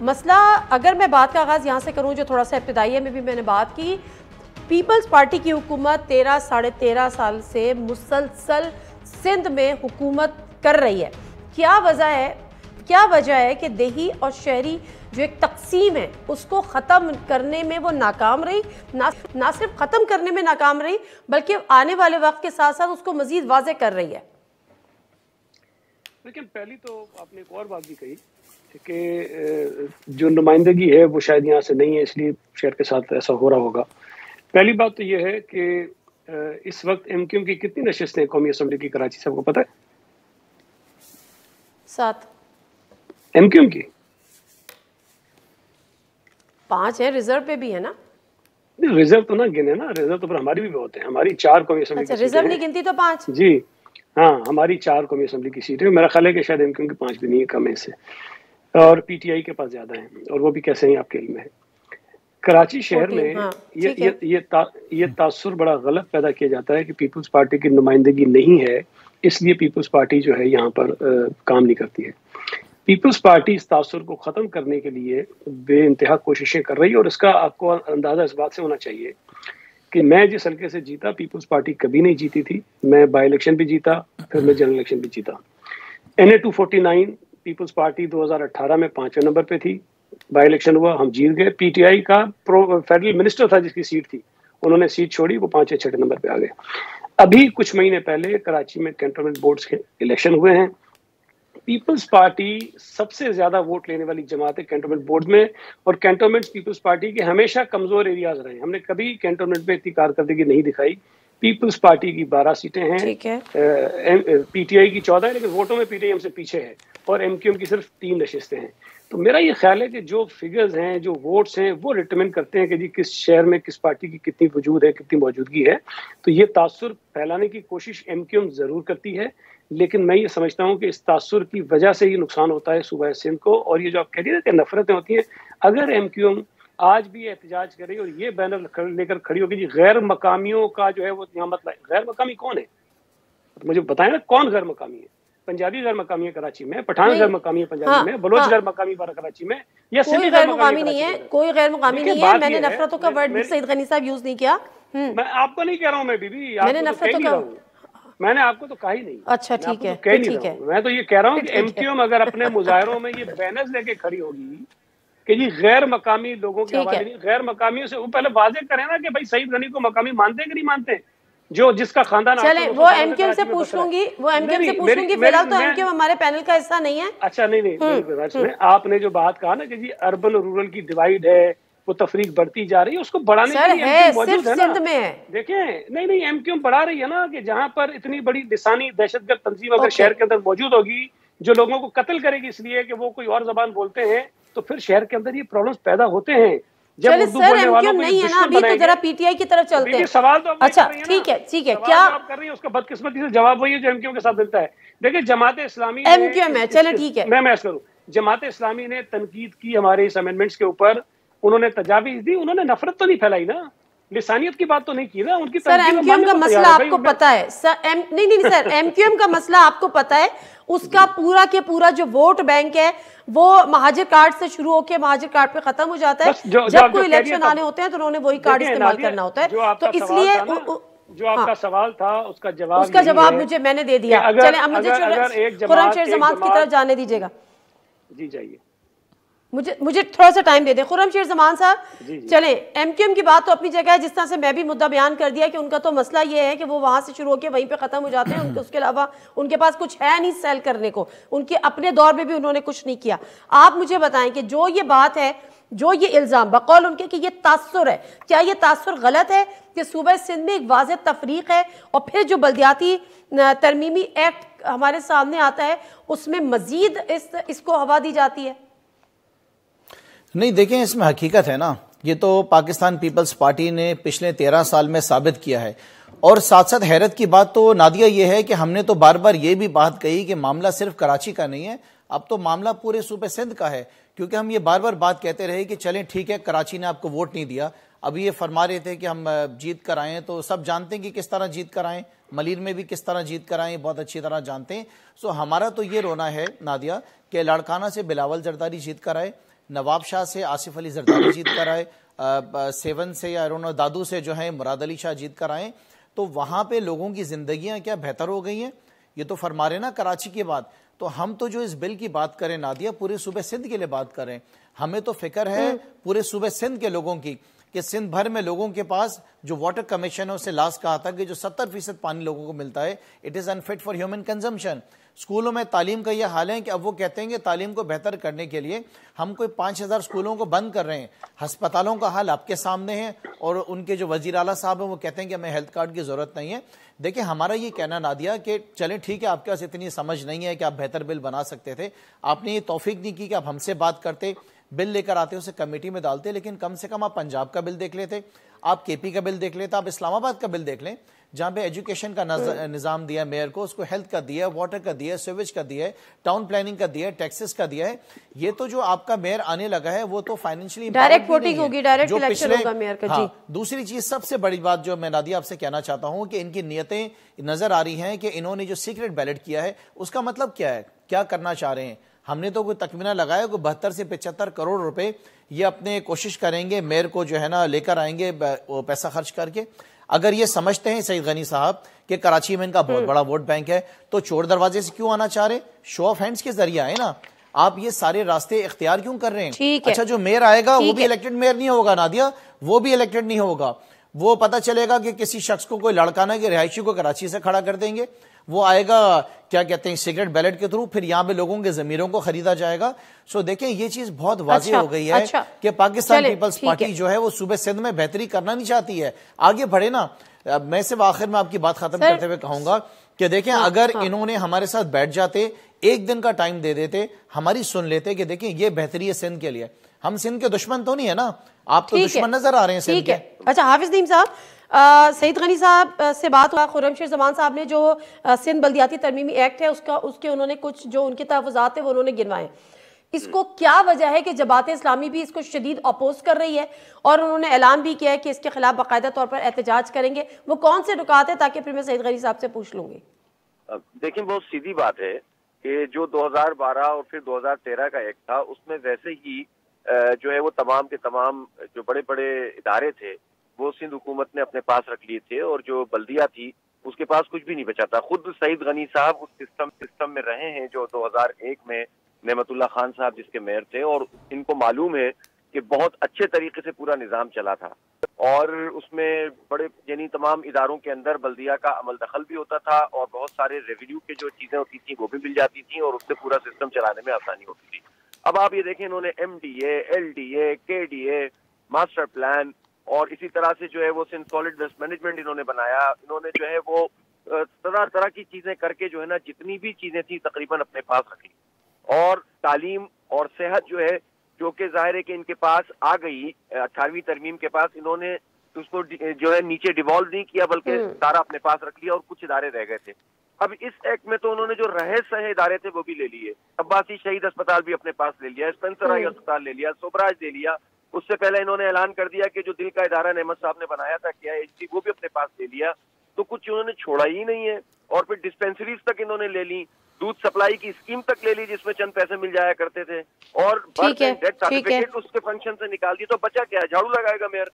मसला, अगर मैं बात का आगाज़ यहाँ से करूँ, जो थोड़ा सा इब्तिदाइया में भी मैंने बात की, पीपल्स पार्टी की हुकूमत 13 साढ़े 13 साल से मुसलसल सिंध में हुकूमत कर रही है। क्या वजह है कि देही और शहरी जो एक तकसीम है उसको ख़त्म करने में वो नाकाम रही, ना सिर्फ ख़त्म करने में नाकाम रही बल्कि आने वाले वक्त के साथ साथ उसको मज़ीद वाज़े कर रही है। लेकिन पहली तो आपने एक और बात भी कही कि जो नुमाइंदगी है वो शायद यहाँ से नहीं है, इसलिए शहर के साथ ऐसा हो रहा होगा। पहली बात तो ये है कि इस वक्त एमक्यूएम की कितनी नशिस्तें कौमी असम्बली की कराची से, आपको पता है? 7 एमक्यूएम की 5 है, रिजर्व पे भी है ना? रिजर्व तो ना गिने ना, रिजर्व तो पर हमारी भी बहुत है। हमारी 4 कौमी असम्बली की रिजर्व नहीं गिनती तो 5 जी हाँ, हमारी 4 कौमी असम्बली की सीटें। मेरा ख्याल है कि शायद एमक्यूएम की 5 भी नहीं है, कम है इससे, और पीटीआई के पास ज्यादा है, और वो भी कैसे ही आपके इल्म है। कराची शहर में ये तासुर बड़ा गलत पैदा किया जाता है कि पीपल्स पार्टी की नुमाइंदगी नहीं है, इसलिए पीपल्स पार्टी जो है यहाँ पर काम नहीं करती है। पीपल्स पार्टी इस तासुर को ख़त्म करने के लिए बेइंतहा कोशिशें कर रही है, और इसका आपको अंदाज़ा इस बात से होना चाहिए कि मैं जिस हल्के से जीता, पीपल्स पार्टी कभी नहीं जीती थी। मैं बाई इलेक्शन भी जीता, फिर मैं जनरल इलेक्शन भी जीता। NA 249 पीपल्स पार्टी 2018 में 5वें नंबर पे थी, बाई इलेक्शन हुआ, हम जीत गए। पीटीआई का फेडरल मिनिस्टर था जिसकी सीट थी, उन्होंने सीट छोड़ी, वो 5वें 6वें नंबर पे आ गए। अभी कुछ महीने पहले कराची में कैंटोनमेंट बोर्ड्स के इलेक्शन हुए हैं। पीपल्स पार्टी सबसे ज्यादा वोट लेने वाली जमात है कैंटोनमेंट बोर्ड में, और कैंटोनमेंट पीपल्स पार्टी के हमेशा कमजोर एरियाज रहे। हमने कभी कैंटोनमेंट में इतनी कारकर्दगी नहीं दिखाई। पीपल्स पार्टी की 12 सीटें हैं, पीटीआई की 14 है, लेकिन वोटों में पीटीआई हमसे पीछे है, और एमक्यूएम की सिर्फ 3 नशिस्तें हैं। तो मेरा ये ख्याल है कि जो फिगर्स हैं, जो वोट्स हैं, वो डिटरमिन करते हैं कि जी किस शहर में किस पार्टी की कितनी वजूद है, कितनी मौजूदगी है। तो ये तासुर फैलाने की कोशिश एमक्यूएम जरूर करती है, लेकिन मैं ये समझता हूँ कि इस तासुर की वजह से ही नुकसान होता है सूबा सिंध को। और ये जो आप कह रही है कि नफरतें होती हैं, अगर एमक्यूएम आज भी एहतजाज करे और ये बैनर लेकर खड़ी होगी जी गैर मकामियों का जो है वो यहाँ मतलब, गैर मकामी कौन है? तो मुझे बताएं ना, कौन गैर मकामी है? पंजाबी गैर मकामी है कराची में, पठान गैर मकामी है पंजाबी में, बलोच गैर मकामी कराची में, या कोई गैर मकामी नहीं है, कोई गैर मकामी नहीं है। मैंने नफरतों का वर्ड सईद गनी साहब यूज नहीं किया। मैं आपको नहीं कह रहा हूँ, मैं बीबी मैंने नफरतों का, मैंने आपको तो कहा ही नहीं। अच्छा ठीक है, ठीक है। मैं तो ये कह रहा हूँ कि एमक्यूएम अगर अपने मुजाहरों में ये बैनर्स लेके खड़ी होगी कि जी गैर मकामी लोगों के हवाले नहीं, गैर मकामियों से वो पहले वाजे करें ना कि भाई सईद गनी को मकामी मानते कि नहीं मानते, जो जिसका खानदान। चले वो एमक्यूएम से पूछ लूंगी, फिलहाल तो एमक्यूएम हमारे पैनल का हिस्सा नहीं है। अच्छा नहीं, आपने जो बात कहा ना कि जी अर्बन और रूरल की डिवाइड है, वो तफरीक बढ़ती जा रही है, उसको बढ़ाने के लिए एमक्यूएम मौजूद है ना। देखें, नहीं एमक्यूएम बढ़ा रही है ना, कि जहां पर इतनी बड़ी लिसानी दहशतगर्द तंजीम अगर शहर के अंदर मौजूद होगी जो लोगों को कत्ल करेगी इसलिए कि वो कोई और जबान बोलते हैं, तो फिर शहर के अंदर ये प्रॉब्लम्स पैदा होते हैं। जब उर्दू बोलने वालों को नहीं है ना, अभी तो जरा पीटीआई की तरफ चलते हैं। सवाल तो अच्छा ठीक है, क्या आप कर रही है उसका बदकिस्मती से जवाब वही है जो एमक्यूएम के साथ मिलता है। देखिए जमात इस्लामी एमक्यूएम है, चले ठीक है, मैं करूं, जमात इस्लामी ने तनकीद की हमारे इस अमेंडमेंट्स के ऊपर, उन्होंने तजावीज दी, उन्होंने नफरत तो नहीं फैलाई ना, लिसानियत की बात तो नहीं की ना उनकी। सर एमक्यूएम का मसला आपको पता है सर, नहीं सर, एमक्यूएम का मसला आपको पता है, उसका पूरा के पूरा जो वोट बैंक है वो महाजिर कार्ड से शुरू होकर महाजिर कार्ड पे खत्म हो जाता है। जब कोई इलेक्शन आने होते हैं तो उन्होंने वही कार्ड इस्तेमाल करना होता है। तो इसलिए जो आपका सवाल था उसका जवाब मुझे मैंने दे दिया। चले अब मुझे खुर्रमशेर जमात की तरफ जाने दीजिएगा। जी जाइए, मुझे थोड़ा सा टाइम दे दे खुर्रमशेर जमान साहब। चलें, एमक्यूएम की बात तो अपनी जगह है, जिस तरह से मैं भी मुद्दा बयान कर दिया कि उनका तो मसला ये है कि वो वहां से शुरू होकर वहीं पे खत्म हो जाते हैं, उसके अलावा उनके पास कुछ है नहीं सेल करने को, उनके अपने दौर में भी उन्होंने कुछ नहीं किया। आप मुझे बताएं कि जो ये बात है, जो ये इल्जाम बकौल उनके कि ये तासुर है, क्या ये तासुर गलत है कि सूबा सिंध में एक वाज़ेह तफरीक है और फिर जो बल्दियाती तरमीमी एक्ट हमारे सामने आता है उसमें मजीद इसको हवा दी जाती है? नहीं, देखें इसमें हकीकत है ना, ये तो पाकिस्तान पीपल्स पार्टी ने पिछले 13 साल में साबित किया है। और साथ साथ हैरत की बात तो नादिया ये है कि हमने तो बार बार ये भी बात कही कि मामला सिर्फ कराची का नहीं है, अब तो मामला पूरे सूबे सिंध का है, क्योंकि हम ये बार बार बात कहते रहे कि चलें ठीक है कराची ने आपको वोट नहीं दिया, अभी ये फरमा रहे थे कि हम जीत कर आए, तो सब जानते हैं कि किस तरह जीत कर आए, मलिर में भी किस तरह जीत कर आए, बहुत अच्छी तरह जानते हैं। सो हमारा तो ये रोना है नादिया कि लाड़काना से बिलावल जरदारी जीत कर आए, नवाब शाह से आसिफ अली जरदारी जीत कर आए, 7 से या दादू से जो है मुराद अली शाह जीत कर आए। तो वहां पे लोगों की जिंदगियां क्या बेहतर हो गई हैं? ये तो फरमा रहे ना कराची की बात। तो हम तो जो इस बिल की बात करें नादिया, पूरे सूबे सिंध के लिए बात करें। हमें तो फिक्र है पूरे सूबे सिंध के लोगों की कि सिंध भर में लोगों के पास जो वाटर कमीशन है उससे लास्ट कहा था कि जो 70% पानी लोगों को मिलता है it is unfit for human consumption. स्कूलों में तालीम का यह हाल है कि अब वो कहते हैं कि तालीम को बेहतर करने के लिए हम कोई 5000 स्कूलों को बंद कर रहे हैं। अस्पतालों का हाल आपके सामने है और उनके जो वजीर आला साहब हैं वो कहते हैं कि हमें हेल्थ कार्ड की जरूरत नहीं है। देखिए हमारा ये कहना नादिया कि चलें ठीक है, आपके पास इतनी समझ नहीं है कि आप बेहतर बिल बना सकते थे, आपने ये तौफीक नहीं की कि आप हमसे बात करते, बिल लेकर आते उसे कमेटी में डालते, लेकिन कम से कम आप पंजाब का बिल देख लेते, आप केपी का बिल देख लेते, आप इस्लामाबाद का बिल देख लें जहां पे एजुकेशन का निजाम दिया मेयर को, उसको हेल्थ का दिया, वाटर का दिया, सीवेज का दिया है, टाउन प्लानिंग का दिया है, टैक्सेस का दिया है। ये तो जो आपका मेयर आने लगा है वो तो फाइनेंशियली डायरेक्ट वोटिंग होगी, डायरेक्ट इलेक्शन होगा मेयर का। जी दूसरी चीज सबसे बड़ी बात जो मैं नादिया आपसे कहना चाहता हूं कि इनकी नियतें नजर आ रही हैं कि इन्होंने जो सीक्रेट बैलेट किया है उसका मतलब क्या है, क्या करना चाह रहे हैं। हमने तो कोई तकमीना लगाया कोई 72 से 75 करोड़ रुपए ये अपने कोशिश करेंगे मेयर को जो है ना लेकर आएंगे वो पैसा खर्च करके। अगर ये समझते हैं सईद गनी साहब कि कराची में इनका बहुत बड़ा वोट बैंक है तो चोर दरवाजे से क्यों आना चाह रहे? शो ऑफ हैंड्स के जरिए आए ना, आप ये सारे रास्ते इख्तियार क्यों कर रहे हैं? अच्छा जो मेयर आएगा वो भी इलेक्टेड मेयर नहीं होगा नादिया, वो भी इलेक्टेड नहीं होगा। वो पता चलेगा कि किसी शख्स को कोई लड़काना के रिहायशी को कराची से खड़ा कर देंगे, वो आएगा क्या कहते हैं सीक्रेट बैलेट के थ्रू, फिर यहाँ पे लोगों के जमीरों को खरीदा जाएगा। सो देखें ये चीज बहुत वाज़ेह हो गई है कि पाकिस्तान पीपल्स पार्टी जो है वो सूबे सिंध में बेहतरी करना नहीं चाहती है, आगे बढ़े ना। मैं सिर्फ आखिर में आपकी बात खत्म करते हुए कहूंगा कि देखें अगर इन्होंने हमारे साथ बैठ जाते, एक दिन का टाइम दे देते, हमारी सुन लेते कि देखें ये बेहतरी है सिंध के लिए, हम सिंध के दुश्मन तो नहीं है ना, आप तो दुश्मन नजर आ रहे हैं सिंध के। अच्छा हाफिज नईम साहब, सईद गनी साहब से बात हुआ, खुर्रमशेर जमान साहब ने जो सिंध बल्दियाती तरमीमी एक्ट है उसके उन्होंने कुछ जो उनके तहफ़्फ़ुज़ात है वो उन्होंने गिनवाए। इसको क्या वजह है कि जमात इस्लामी भी इसको शदीद अपोज कर रही है और उन्होंने ऐलान भी किया है कि इसके खिलाफ बाकायदा तौर पर एहतजाज करेंगे? वो कौन से नुकात है ताकि फिर मैं सईद गनी साहब से पूछ लूंगी। देखिए बहुत सीधी बात है कि जो 2012 और फिर 2013 का एक्ट था उसमें वैसे ही जो है वो तमाम के तमाम जो बड़े बड़े इदारे थे वो सिंध हुकूमत ने अपने पास रख लिए थे और जो बल्दिया थी उसके पास कुछ भी नहीं बचा था। खुद सईद गनी साहब उस सिस्टम में रहे हैं जो 2001 में नेमतुल्लाह खान साहब जिसके मेयर थे, और इनको मालूम है कि बहुत अच्छे तरीके से पूरा निज़ाम चला था और उसमें बड़े यानी तमाम इदारों के अंदर बल्दिया का अमल दखल भी होता था और बहुत सारे रेवेन्यू के जो चीज़ें होती थी वो भी मिल जाती थी और उससे पूरा सिस्टम चलाने में आसानी होती थी। अब आप ये देखें इन्होंने MDA, LDA, KDA, master plan और इसी तरह से जो है वो सॉलिड वेस्ट मैनेजमेंट इन्होंने बनाया, इन्होंने जो है वो तरह तरह की चीजें करके जो है ना जितनी भी चीजें थी तकरीबन अपने पास रखी। और तालीम और सेहत जो है जो कि जाहिर है कि इनके पास आ गई 18वीं तरमीम के पास, इन्होंने उसको जो है नीचे डिवॉल्व नहीं किया बल्कि सारा अपने पास रख लिया और कुछ इदारे रह गए थे। अब इस एक्ट में तो उन्होंने जो रहे सहे इदारे थे वो भी ले लिए, अब्बासी शहीद अस्पताल भी अपने पास ले लिया, स्पेंसर आई अस्पताल ले लिया, सोबराज ले लिया, उससे पहले इन्होंने ऐलान कर दिया कि जो दिल का इदारा नेमत साहब ने बनाया था KIHC वो भी अपने पास ले लिया। तो कुछ उन्होंने छोड़ा ही नहीं है और फिर डिस्पेंसरीज तक इन्होंने ले ली, दूध सप्लाई की स्कीम तक ले ली जिसमें चंद पैसे मिल जाया करते थे और बर्थ एंड डेथ सर्टिफिकेट उसके फंक्शन से निकाल दी। तो बचा क्या, झाड़ू लगाएगा मेयर,